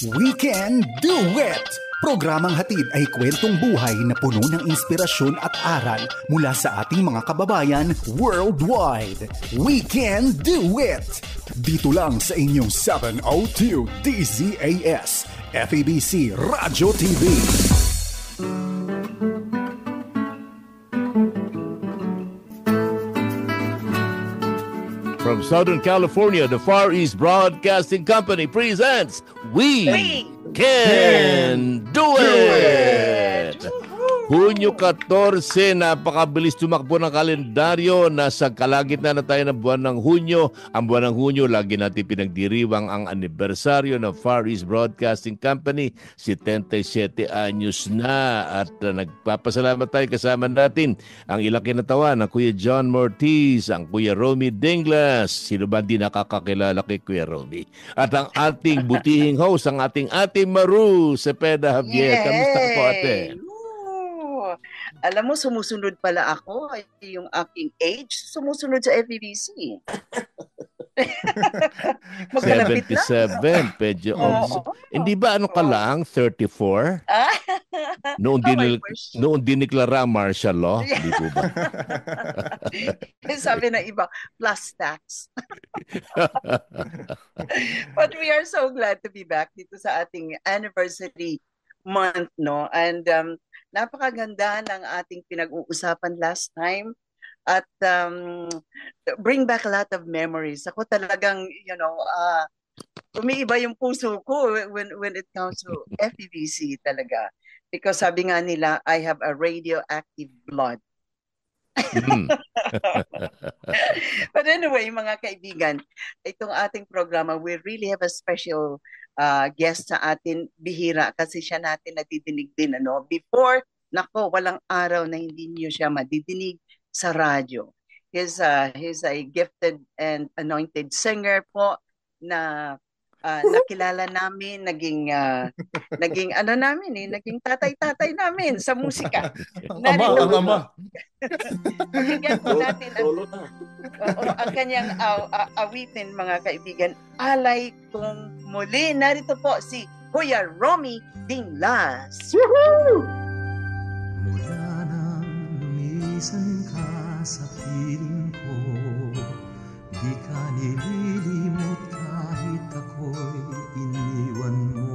We Can Do It! Programang hatid ay kwentong buhay na puno ng inspirasyon at aral mula sa ating mga kababayan worldwide. We Can Do It! Dito lang sa inyong 702 DZAS, FEBC Radio TV. From Southern California, the Far East Broadcasting Company presents We Can Do It! Hunyo 14, napakabilis tumakbo ng kalendaryo. Nasa kalagitnaan na tayo ng buwan ng Hunyo. Ang buwan ng Hunyo, lagi natin pinagdiriwang ang anibersaryo ng Far East Broadcasting Company. 77 anyos na. At nagpapasalamat tayo kasama natin ang ilang kinatawan ng Kuya John Mortiz, ang Kuya Romy Dinglas. Sino ba di nakakakilala kay Kuya Romy? At ang ating butihing host, ang ating Ate Maru Cepeda Javier. Kamusta po, ate? Alam mo, sumusunod pala ako. Yung aking age, sumusunod sa FEBC. 77, medyo. Hindi ba ano ka lang, 34? Noong diniklara ang martial law, hindi po ba? Sabi ng iba, plus tax. But we are so glad to be back dito sa ating anniversary month, no? And napakaganda ng ating pinag-uusapan last time at bring back a lot of memories. Ako talagang, umiiba yung puso ko when it comes to FEBC talaga. Because sabi nga nila, I have a radioactive blood. But anyway, mga kaibigan, itong ating programa, we really have a special guest sa atin, bihira, kasi siya natin nadidinig din. Before, walang araw na hindi niyo siya madidinig sa radyo. He's a gifted and anointed singer po na nakilala namin, naging naging tatay namin sa musika. Ang ama. Pakinggan po natin ang kanyang awitin, mga kaibigan. Alay kong muli. Narito po si Kuya Romy Dinglas. Woohoo! Mula nang lumisan ka sa piling ko, di ka nililimot kahit ako'y iniwan mo.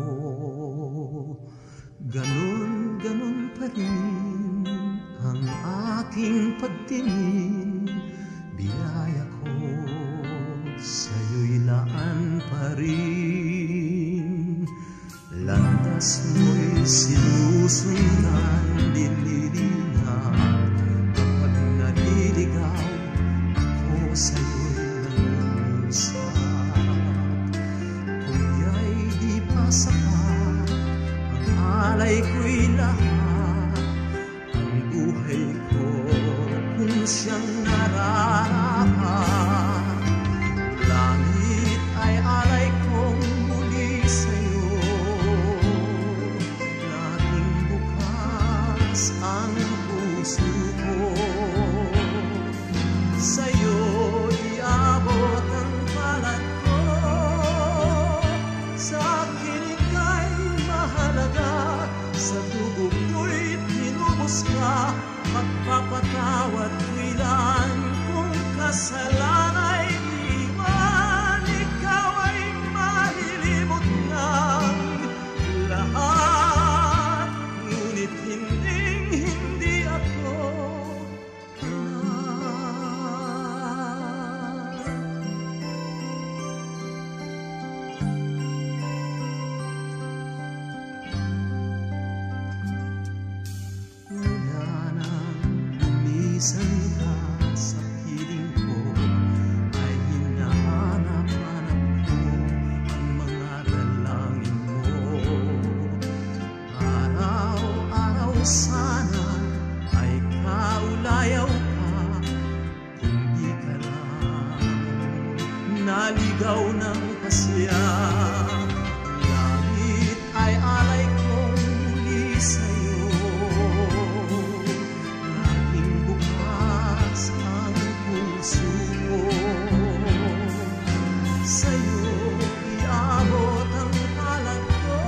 Ganun pa rin ang aking pagtingin, biyaya ko sa'yo'y laan pa rin. Landas mo'y sinusundan, nililinaw kapag naliligaw ako sa'yo'y nangungusap. Kung ya'y di pa sapat, ang alay ko'y lahat, ang buhay ko kung siyang nararapat. Langit ay alay kong muli sa'yo, laging bukas ang puso ko. Sa'yo iabot ang palad ko, sa akin ika'y mahalaga, sa dugo ko'y tinubos ka, magpapatawad ko'y lang kung kasalana'y iwan. Ikaw ay malilimot ng lahat, ngunit hindi ako mula nang lumisan ka sa piling ko, ay hinahanap-hanap ko ang mga dalangin mo. Araw-araw sana ay kaulayaw ka, kung di ka lang naligaw ng kasya. Langit ay alay kong muli sa'yo, laging bukas ang puso ko. Sa'yo iabot ang palad ko,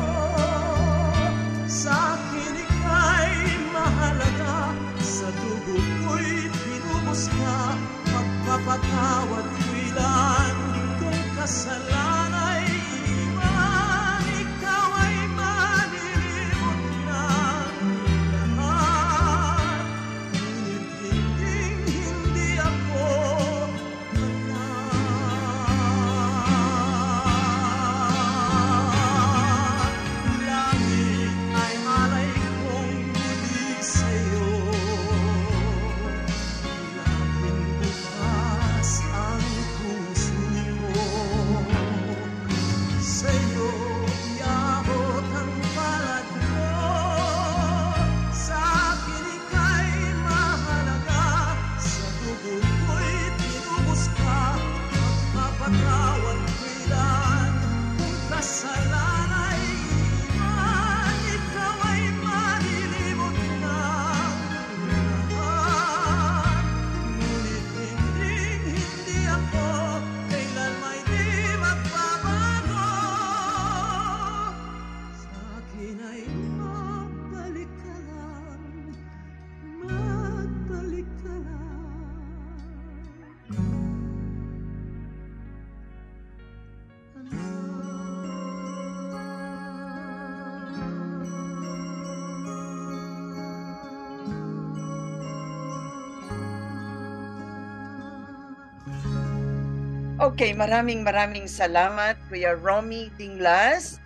Okay, maraming salamat, Kuya Romy Dinglas.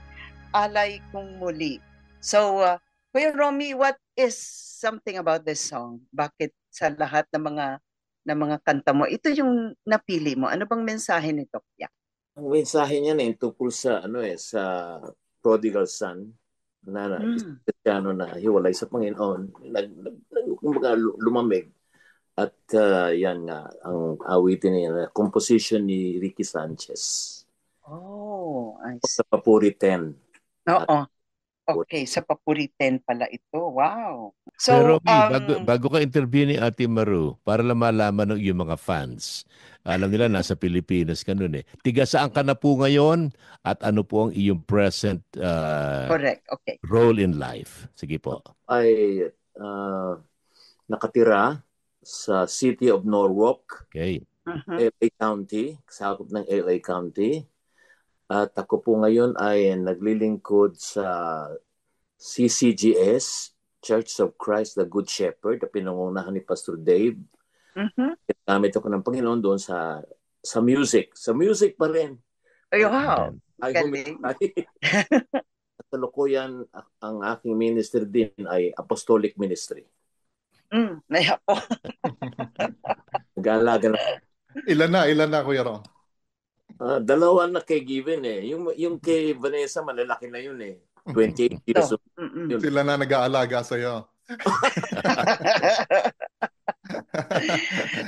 Alay Kong Muli. So, Kuya Romy, what is something about this song? Bakit sa lahat ng mga kanta mo, ito yung napili mo? Ano bang mensahe nito? Yeah. Ang mensahe niya tungkol sa sa prodigal son na Kristiyano na hiwalay sa Panginoon, kumbaga lumamig. At yan nga, ang awitin niya, composition ni Ricky Sanchez. Oh, I see. Sa Papuri 10. Oo. Okay, sa Papuri 10 pala ito. Wow. So, Pero bago ka interview ni Ate Maru, para lang malaman ng iyong mga fans, alam nila nasa Pilipinas ka nun eh. Tiga saan ka na po ngayon at ano po ang iyong present correct, okay. role in life? Sige po. Ay nakatira sa City of Norwalk, Okay. LA County, sakop ng LA County. At ako po ngayon ay naglilingkod sa CCGS, Church of Christ the Good Shepherd, na pinangunahan ni Pastor Dave. Gamit ako ng Panginoon doon sa music. Sa music pa rin. Ay, wow. At salukuyan, ang aking ministry din ay Apostolic Ministry. Naya po. Nag-aalaga na. Ilan na, Kuya Ron? Dalawa na kay Given eh. Yung kay Vanessa, malalaki na yun eh. 28 years old. Sila na nag-aalaga sa'yo.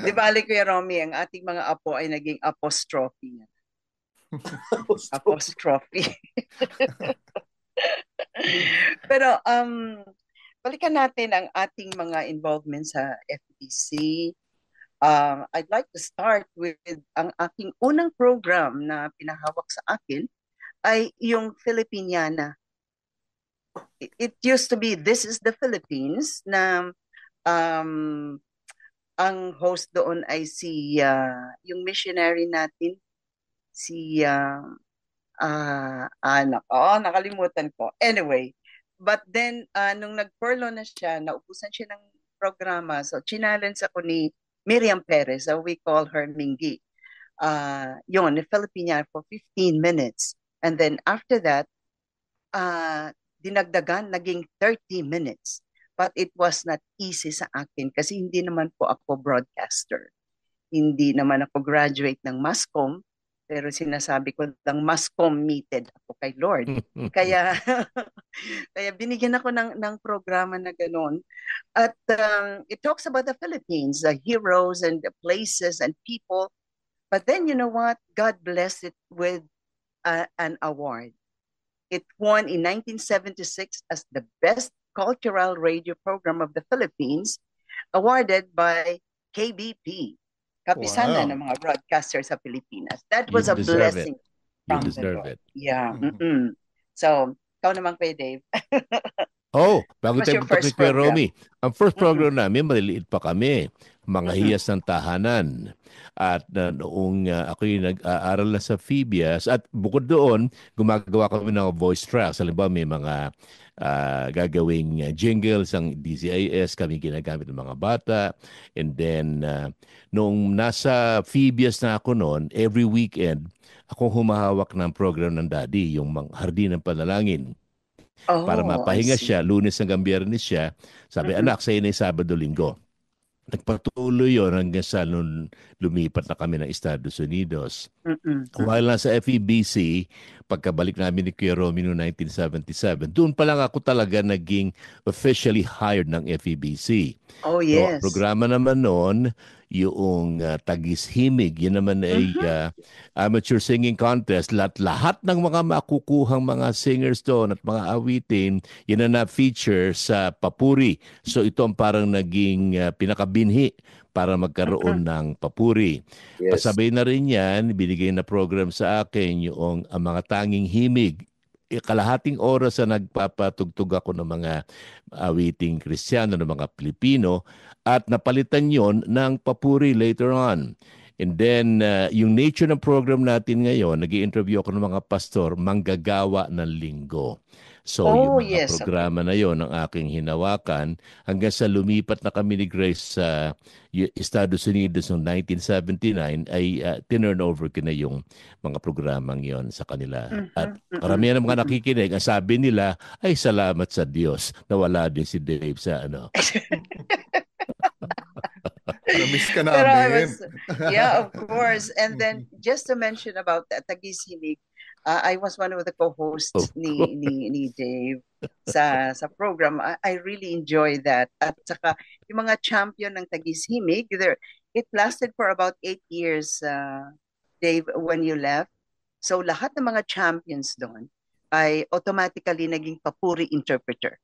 Di ba, Kuya Romy, ang ating mga apo ay naging apostrophe. Apostrophe. Pero, balikan natin ang ating mga involvement sa FBC. I'd like to start with ang aking unang program na pinahawak sa akin ay yung Filipiniana. It used to be This is the Philippines na ang host doon ay si yung missionary natin si nakalimutan ko. Anyway, but then nung nag-furlough na siya, naubusan siya ng programa. So challenge ako ni Miriam Perez, so we call her Mingi. Yun, ni Filipina for 15 minutes. And then after that, dinagdagan, naging 30 minutes. But it was not easy sa akin kasi hindi naman po ako broadcaster. Hindi naman ako graduate ng Mascom, pero sinasabi ko lang mas committed ako kay Lord. Kaya binigyan ako ng programa na gano'n. At it talks about the Philippines, the heroes and the places and people. But then you know what? God blessed it with an award. It won in 1976 as the best cultural radio program of the Philippines, awarded by KBP. Kapisanan ng mga broadcasters sa Pilipinas. That was a blessing. You deserve it. Yeah. So, ikaw naman Kuya Dave. Bago tayo kay Kuya Romy. Ang first program namin, maliliit pa kami. Mga hiyas ng tahanan. At noong ako'y nag-aaral na sa Phoebias, at bukod doon, gumagawa kami ng voice tracks. Halimbawa, may mga gagawing jingles ang DCIS, kami ginagamit ng mga bata. And then, noong nasa Phoebias na ako noon, every weekend, ako humahawak ng program ng Daddy, yung Hardin ng Panalangin. Para mapahinga siya, Lunes hanggang Biyernes siya. Sabi, anak, sa'yo na yung Sabado-Linggo. Nagpatuloy yun hanggang sa lumipat na kami ng Estados Unidos. While nasa FEBC, pagkabalik namin ni Kuya Romy noong 1977, doon pa lang ako talaga naging officially hired ng FEBC. Oh, yes. So, programa naman noon, yung Tagis Himig, yun naman ay amateur singing contest. Lahat ng mga makukuhang mga singers doon at mga awitin, yun na feature sa Papuri. So ito ang parang naging pinakabinhi para magkaroon ng Papuri. Yes. Pasabay na rin yan, binigay na program sa akin yung ang mga tanging himig. Kalahating oras na nagpapatugtog ako ng mga awiting Kristiyano, ng mga Pilipino, at napalitan yon ng Papuri later on. And then, yung nature ng program natin ngayon, nag-i-interview ako ng mga pastor, manggagawa ng linggo. So, yung mga yes, okay. programa na yon ang aking hinawakan hanggang sa lumipat na kami ni Grace sa Estados Unidos noong 1979 ay tinurn over ko na yung mga programang yon sa kanila. At karamihan ng mga nakikinig, ang sabi nila ay salamat sa Diyos na wala din si Dave sa ano. Na-miss ka Pero I namin. was, yeah, of course. And then just to mention about Tagis Himig, I was one of the co-hosts ni Dave sa program. I really enjoy that. At saka yung mga champion ng Tagis Himig, it lasted for about 8 years, Dave, when you left. So lahat ng mga champions doon ay automatically naging papuri interpreter.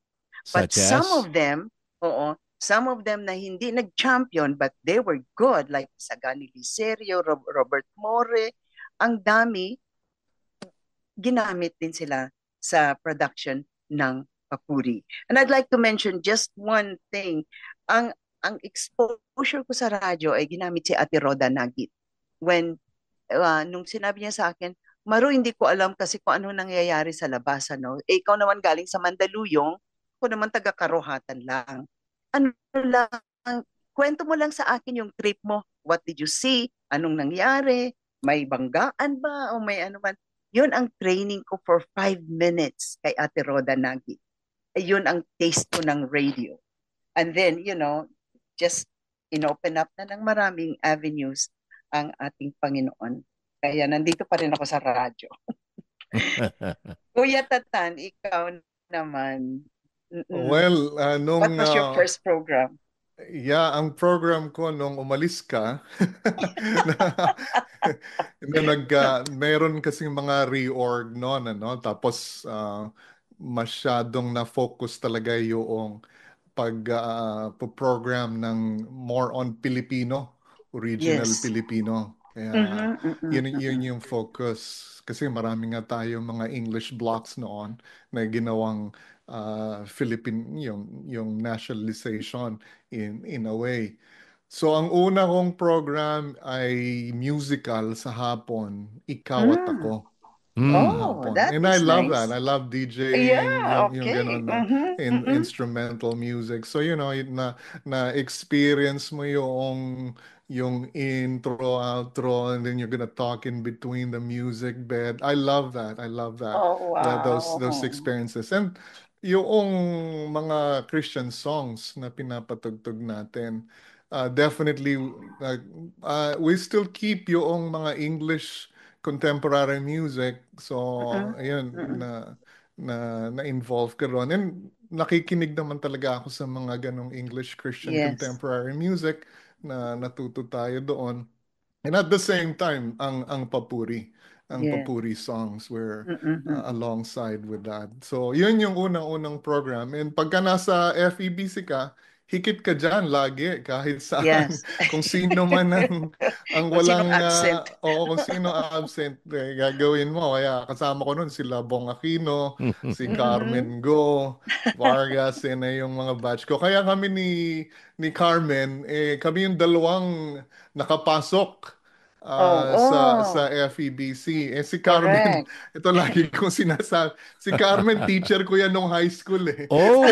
But Such as? some of them na hindi nag-champion but they were good, like Sagani Licerio, Robert More, ang dami, ginamit din sila sa production ng papuri. And I'd like to mention just one thing. Ang exposure ko sa radyo ay ginamit si Ate Roda Nagit. When, nung sinabi niya sa akin, Maru, hindi ko alam kasi kung ano nangyayari sa labas. Ano? Ikaw naman galing sa Mandaluyong, ako naman taga-Karuhatan lang. Ano lang, kwento mo lang sa akin yung trip mo. What did you see? Anong nangyari? May banggaan ba? O may ano man? Yun ang training ko for 5 minutes kay Ate Roda Nagi. Yun ang taste ko ng radio. And then, just inopen up na ng maraming avenues ang ating Panginoon. Kaya nandito pa rin ako sa radyo. Kuya Tatan, ikaw naman. Well, What was your first program? Yeah, ang program ko nung umalis ka, meron kasing mga reorg noon, ano? Tapos masyadong na-focus talaga yung pag-program ng more on Filipino, original Yes. Filipino. Kaya yun yung focus. Kasi marami nga tayo mga English blocks noon na ginawang Philippine, yung nationalization in a way. So ang una kong program ay musical sa hapon, Ikaw at Ako. Oh, that And is I love nice. that. I love DJing, Yeah, yung okay. ganun na instrumental music. So na-experience mo yung intro, outro, and then you're gonna talk in between the music bed. I love that. I love that. Oh, Those wow. experiences. And yung mga Christian songs na pinapatugtog natin, definitely we still keep yung mga English contemporary music. So, ayun, na-involve ka ron. And nakikinig naman talaga ako sa mga ganong English Christian Yes. contemporary music na natuto tayo doon. And at the same time, ang papuri. Ang Yeah. papuri songs were alongside with that. So, yun yung unang-unang program. And pagka nasa FEBC ka, hikit ka dyan lagi kahit saan. Yes. Kung sino man ang Kung walang sinong absent. kung sino absent gagawin mo. Kaya kasama ko nun sila Bong Aquino, si Carmen Go, Vargas, na yung mga batch ko. Kaya kami ni Carmen, kami yung dalawang nakapasok sa FEBC. Si Carmen, Correct. ito lagi kong sinasabi. Si Carmen, teacher ko yan nung high school eh. Oh!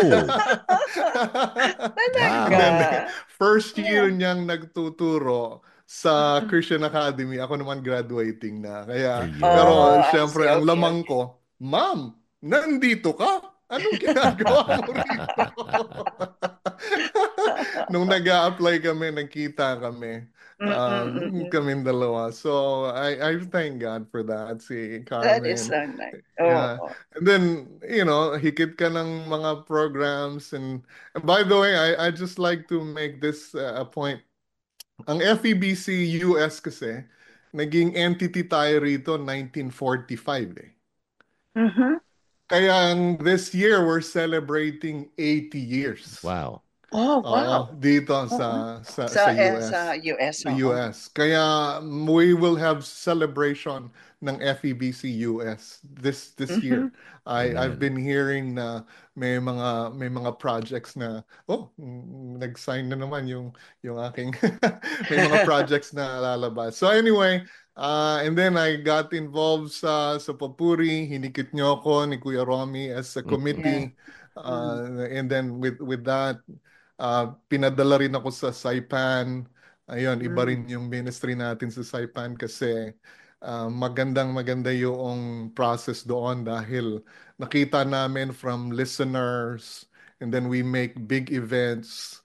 Talaga. First year niyang nagtuturo sa Christian Academy. Ako naman graduating na. Kaya, Ayun. pero Oh, I syempre, see. ang Okay, lamang ko, Ma'am, nandito ka? Anong ginagawa mo rito? Nung nag-a-apply kami, nagkita kami. Kaming dalawa. So, I thank God for that. Si Carmen. That is so nice. Yeah. Oh. And then, hikit ka ng mga programs. And by the way, I just like to make this a point. Ang FEBC US kasi, naging entity tayo rito 1945 eh. Kaya this year, we're celebrating 80 years. Wow. Oh, wow. Dito sa US. Sa US. Sa US. Kaya we will have celebration ng FEBC US this year. I've been hearing na may mga projects na nag-sign na naman yung aking may mga projects na lalabas. So anyway, and then I got involved sa Papuri. Hinikit niyo ako ni Kuya Romy as a committee. And then with that, pinadala rin ako sa Saipan. Ayun, iba rin yung ministry natin sa Saipan kasi maganda yung process doon dahil nakita namin from listeners, and then we make big events,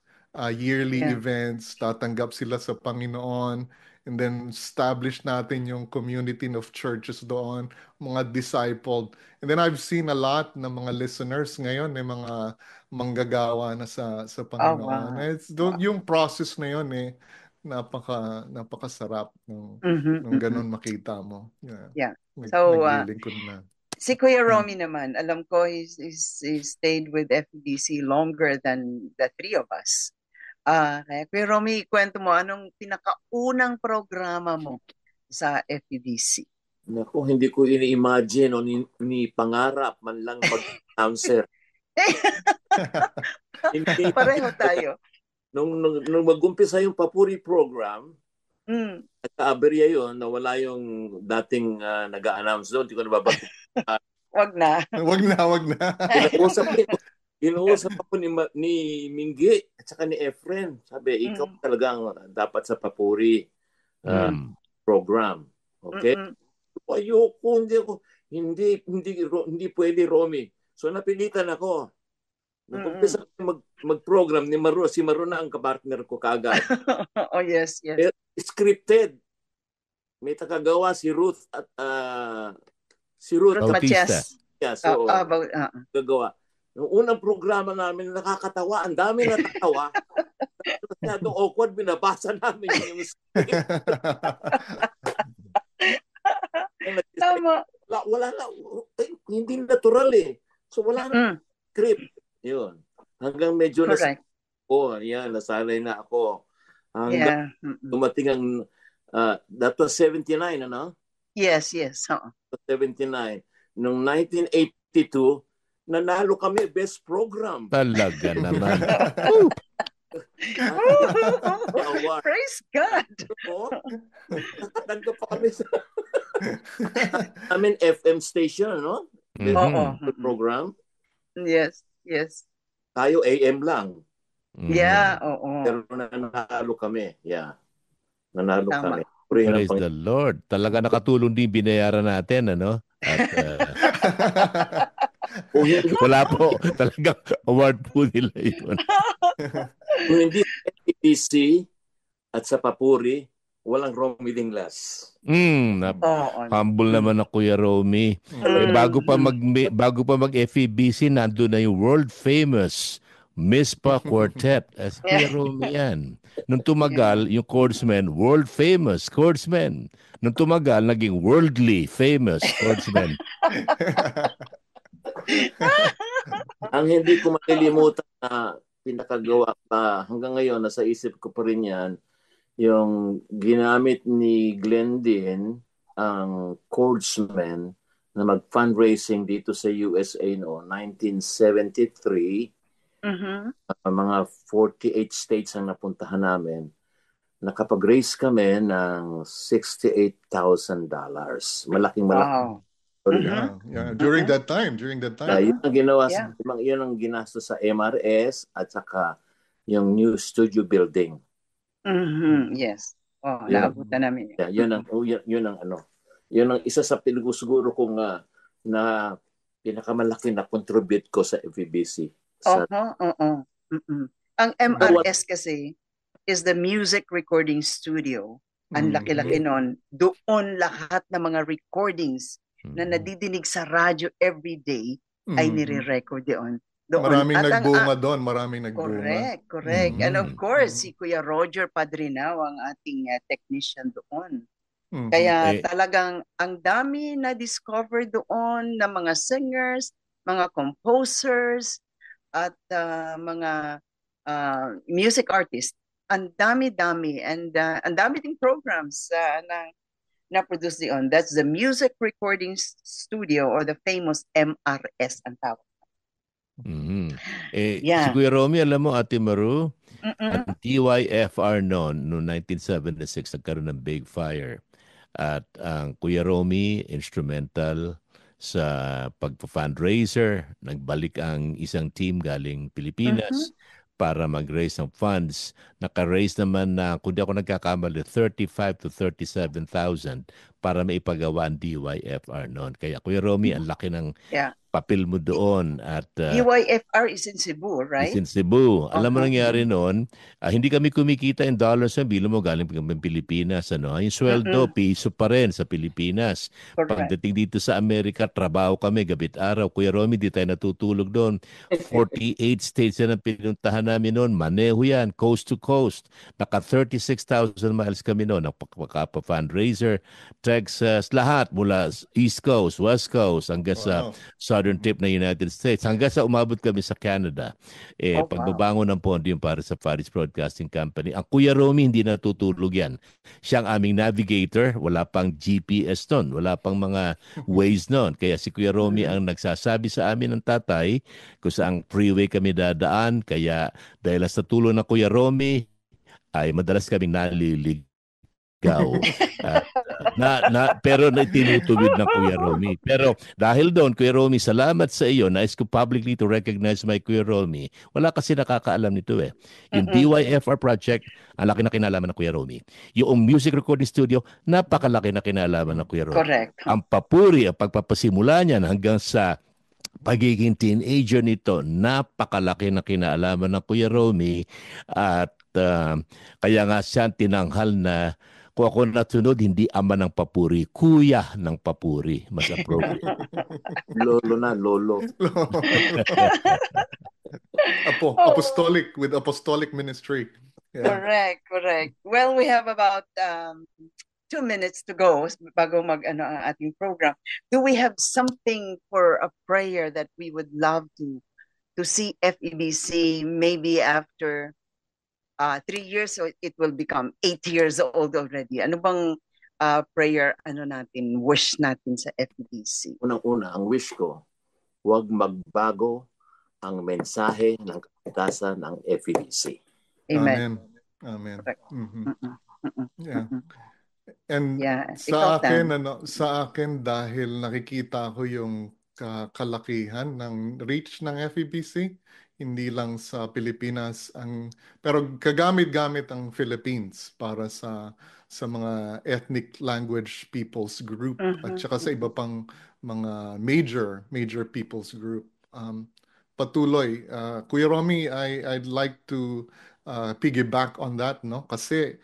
yearly events, tatanggap sila sa Panginoon, and then establish natin yung community of churches doon, mga discipled. And then I've seen a lot ng mga listeners ngayon, may mga manggagawa na sa Panginoon. Yung process na yun napakasarap nung ganun makita mo. Yeah. So, naglilingkod na. Si Kuya Romy naman, alam ko he stayed with FEBC longer than the three of us. Kaya Kuya Romy, kwento mo, anong pinakaunang programa mo sa FEBC? Naku, hindi ko ini-imagine o ni pangarap man lang mag-announcer. Pareho tayo. Nung mag-umpisa yung Papuri program, nagka-aberya yun, nawala yung dating nag-a-announce doon. Hindi ko nababanggit. Wag na. Inuusap ako ni Minggi at saka ni Efren. Sabi, ikaw talagang dapat sa Papuri program. Okay? Ayoko, hindi pwede, Romy. So napilitan ako. Nag-umpisa mag-program ni Maru. Si Maru na ang kapartner ko kagad. Oh, yes. Scripted. May takagawa si Ruth at Bautista. Yeah, so gagawa. Noong unang programa namin, nakakatawa. Ang dami natatawa. Masyadong awkward, binabasa namin yung script. Tama. Wala na. Hindi natural eh. So wala na script. Yun. Hanggang medyo nasanay na ako. Hanggang dumating ang that was 79, ano? Yes. 79. Noong 1982, nanalo kami best program. Talaga naman. Praise God. Nakatanggap pa kami sa FM station, no? Program. Yes. Tayo AM lang. Yeah, oo. Pero nanalo kami. Yeah. Nanalo kami. Praise the Lord. Talaga nakatulong din binayaran natin, ano? At wala po. Talagang award po nila yun. Kung hindi FEBC at sa Papuri, walang Romy Dinglas. Humble naman na Kuya Romy. Bago pa mag FEBC, nandun na yung world famous Mispa Quartet. As Kuya Romy yan. Nung tumagal, yung chordsmen, world famous chordsmen. Nung tumagal, naging worldly famous chordsmen. Ang hindi ko malilimutan na pinakagawa pa hanggang ngayon, nasa isip ko pa rin yan, yung ginamit ni Glendin ang chordsmen na mag-fundraising dito sa USA noong 1973. Mga 48 states ang napuntahan namin. Nakapag-raise kami ng $68,000. Malaking. Wow. Yeah. During that time. Yun ang ginawa yun ang ginastos sa MRS at saka yung new studio building. Yes. Naabutan namin. Yun ang isa sa siguro kong na pinakamalaki na contribute ko sa FEBC. Ang MRS kasi is the music recording studio. Ang laki-laki nun. Doon lahat ng mga recordings na nadidinig sa radyo every day ay nire-record doon. Maraming nagbunga doon. Correct. And of course, si Kuya Roger Padrinao ang ating technician doon. Kaya talagang ang dami na discover doon ng mga singers, mga composers, at mga music artists. Ang dami-dami. And ang dami ding programs na-produce diyon. That's the Music Recording Studio or the famous MRS ang tawag. Si Kuya Romy, alam mo, Ate Maru, Mm-mm. ang TYFR noon 1976, nagkaroon ng big fire. At ang Kuya Romy, instrumental sa pagpa-fundraiser. Nagbalik ang isang team galing Pilipinas para mag-raise ng funds. Naka-raise naman na, kung di ako nagkakamali, 35 to 37,000 para maipagawa ang DYFR noon. Kaya Kuya Romy, ang laki ng papel mo doon. At DYFR is in Cebu, right? Is in Cebu. Alam mo nangyari noon, hindi kami kumikita in dollars sa bilo mo galing ng Pilipinas. Yung sweldo, piso pa rin sa Pilipinas. Correct. Pagdating dito sa Amerika, trabaho kami gabit araw. Kuya Romy, di tayo natutulog doon. 48 states yan ang pinuntahan namin noon. Maneho yan, coast to coast. Naka 36,000 miles kami noon. Nakapa-fundraiser, Texas, lahat mula East Coast, West Coast, hanggang sa southern tip ng United States. Hanggang sa umabot kami sa Canada. Pagbabangon ng pondo yung para sa Far East Broadcasting Company. Ang Kuya Romy, hindi natutulog yan. Siya ang aming navigator. Wala pang GPS noon. Wala pang mga ways noon. Kaya si Kuya Romy ang nagsasabi sa amin ng tatay kung saang freeway kami dadaan. Kaya dahil sa tulong ng Kuya Romy, ay madalas kaming naliligaw. Pero tinutuwid ng Kuya Romy. Pero dahil doon, Kuya Romy, salamat sa iyo. Nais ko publicly to recognize my Kuya Romy. Wala kasi nakakaalam nito eh. Yung DYFR project, ang laki na kinalaman ng Kuya Romy. Yung music recording studio, napakalaki na kinalaman ng Kuya Romy. Correct. Ang papuri, ang pagpapasimula niyan hanggang sa pagiging teenager nito, napakalaki na kinalaman ng Kuya Romy. At kaya nga siya tinanghal na, kung ako natunod, hindi ama ng papuri, kuya ng papuri. Mas appropriate. Lolo na, lolo. Apostolic, with apostolic ministry. Yeah. Correct. Well, we have about 2 minutes to go bago ang ating program. Do we have something for a prayer that we would love to see FEBC maybe after 3 years, so it will become 8 years old already? Ano bang prayer wish natin sa FEBC? Unang-una, ang wish ko, huwag magbago ang mensahe ng kaligtasan ng FEBC. Amen. Amen. Mm-hmm. Yeah. And sa akin dahil nakikita ko yung kalakihan ng reach ng FEBC, hindi lang sa Pilipinas, pero kagamit-gamit ang Philippines para sa mga ethnic language peoples group at saka sa iba pang mga major peoples group. Patuloy, Kuya Romy, I'd like to piggyback on that, no? Kasi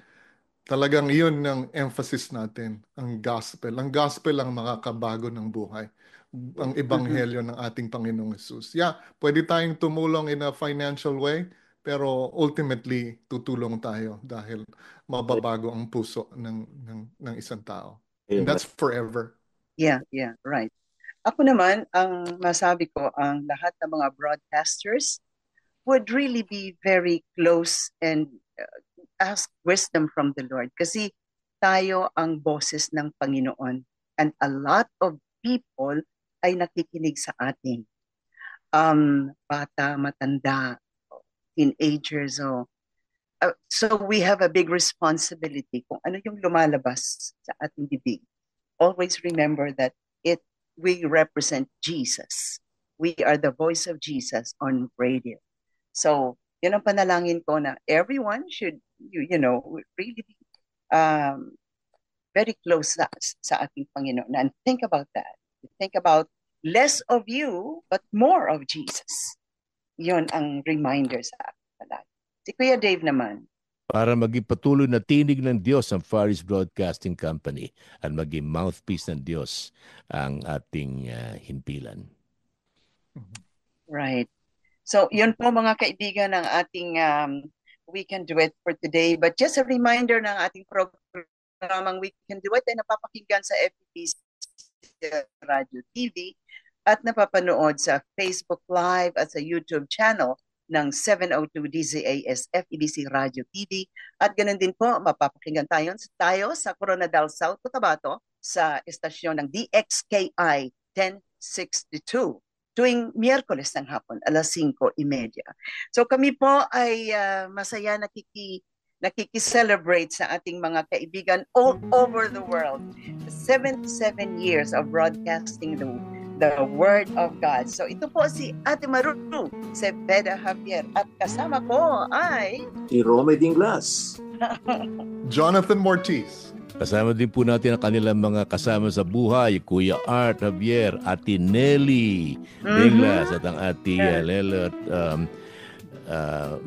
talagang iyon ang emphasis natin, ang gospel. Ang gospel ang makakabago ng buhay. Ang ebanghelyo ng ating Panginoong Jesus. Yeah, pwede tayong tumulong in a financial way, pero ultimately tutulong tayo dahil mababago ang puso ng isang tao. And that's forever. Yeah, right. Ako naman, ang masabi ko, ang lahat ng mga broadcasters would really be very close and ask wisdom from the Lord. Kasi tayo ang boses ng Panginoon. And a lot of people ay nakikinig sa atin. Bata, matanda, teenagers. So we have a big responsibility kung ano yung lumalabas sa ating bibig. Always remember that we represent Jesus. We are the voice of Jesus on radio. So, yun ang panalangin ko na everyone should, really be very close sa ating Panginoon. And think about that. Think about less of you, but more of Jesus. Yun ang reminder sa akin. Si Kuya Dave naman. Para maging patuloy na tinig ng Diyos ang Far East Broadcasting Company at maging mouthpiece ng Diyos ang ating himpilan. Right. So, yun po mga kaibigan ng ating We Can Do It for today. But just a reminder ng ating programang We Can Do It ay napapakinggan sa FEBC Radio TV at napapanood sa Facebook Live at sa YouTube channel ng 702 DZAS FEBC Radio TV. At ganun din po, mapapakinggan tayo sa Coronadal South, Cotabato sa estasyon ng DXKI 1062 tuwing Miyerkules ng hapon, 5:30. So kami po ay masaya nakiki-celebrate sa ating mga kaibigan all over the world. 77 years of broadcasting the Word of God. So ito po si Ate Maru Cepeda Javier at kasama ko ay si Rome Dinglas, Jonathan Mortiz. Kasama din po natin ang kanilang mga kasama sa buhay, Kuya Art Javier, Ate Nelly Dinglas at ang Ate Lelot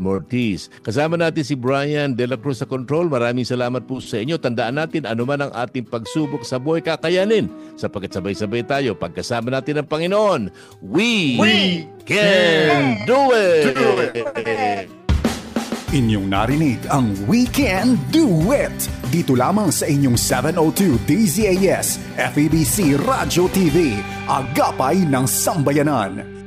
Mortiz. Kasama natin si Brian De La Cruz sa control. Maraming salamat po sa inyo. Tandaan natin, anuman ang ating pagsubok sa buhay, kakayanin. Sapagkat sabay-sabay tayo, pagkasama natin ang Panginoon, we can do it! Inyong narinig ang We Can Do It! Dito lamang sa inyong 702 DZAS FEBC Radio TV, Agapay ng Sambayanan.